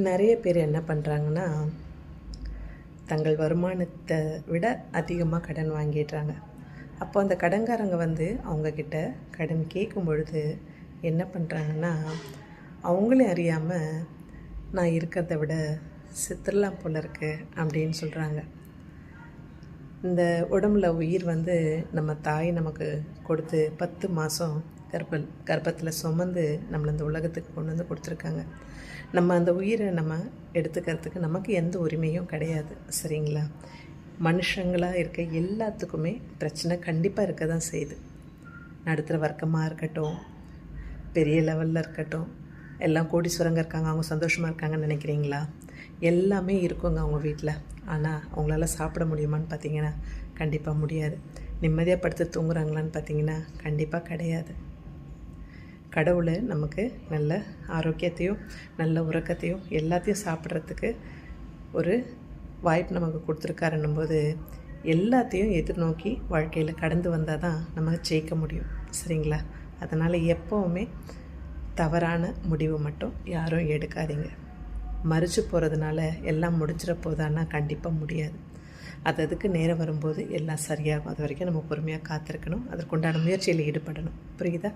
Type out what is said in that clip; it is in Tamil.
நிறைய பேர் என்ன பண்ணுறாங்கன்னா, தங்கள் வருமானத்தை விட அதிகமாக கடன் வாங்கிடுறாங்க. அப்போ அந்த கடன்காரங்க வந்து அவங்கக்கிட்ட கடன் கேட்கும் பொழுது என்ன பண்ணுறாங்கன்னா, அவங்களே அறியாமல் நான் இருக்கிறத விட செத்துடலாம் போல இருக்கு அப்படின்னு சொல்கிறாங்க. இந்த உடம்புல உயிர் வந்து நம்ம தாய் நமக்கு கொடுத்து 10 மாதம் கர்ப்பத்தில் சுமந்து நம்மளை இந்த உலகத்துக்கு கொண்டு வந்து கொடுத்துருக்காங்க. நம்ம அந்த உயிரை நம்ம எடுத்துக்கிறதுக்கு நமக்கு எந்த உரிமையும் கிடையாது, சரிங்களா? மனுஷங்களாக இருக்க எல்லாத்துக்குமே பிரச்சனை கண்டிப்பாக இருக்க தான் செய்யுது. நடுத்தர வர்க்கமாக இருக்கட்டும், பெரிய லெவலில் இருக்கட்டும், எல்லாம் கோடீஸ்வரங்க இருக்காங்க, அவங்க சந்தோஷமாக இருக்காங்கன்னு நினைக்கிறீங்களா? எல்லாமே இருக்குங்க அவங்க வீட்டில். ஆனால் அவங்களால சாப்பிட முடியுமான்னு பார்த்தீங்கன்னா கண்டிப்பாக முடியாது. நிம்மதியாக படுத்து தூங்குறாங்களான்னு பார்த்தீங்கன்னா கண்டிப்பாக கிடையாது. கடவுள் நமக்கு நல்ல ஆரோக்கியத்தையும் நல்ல உறக்கத்தையும் எல்லாத்தையும் சாப்பிட்றதுக்கு ஒரு வாய்ப்பு நமக்கு கொடுத்துருக்காருன்னும் போது எல்லாத்தையும் எதிர்நோக்கி வாழ்க்கையில் கடந்து வந்தால் தான் நம்ம ஜெயிக்க முடியும், சரிங்களா? அதனால் எப்போவுமே தவறான முடிவு மட்டும் யாரும் எடுக்காதீங்க. மறிச்சு போகிறதுனால எல்லாம் முடிஞ்சிட போதான்னா கண்டிப்பாக முடியாது. அதுக்கு நேரம் வரும்போது எல்லாம் சரியாகும். அது வரைக்கும் நம்ம பொறுமையாக காத்திருக்கணும். அதற்குண்டான முயற்சியில் ஈடுபடணும். புரியுதா?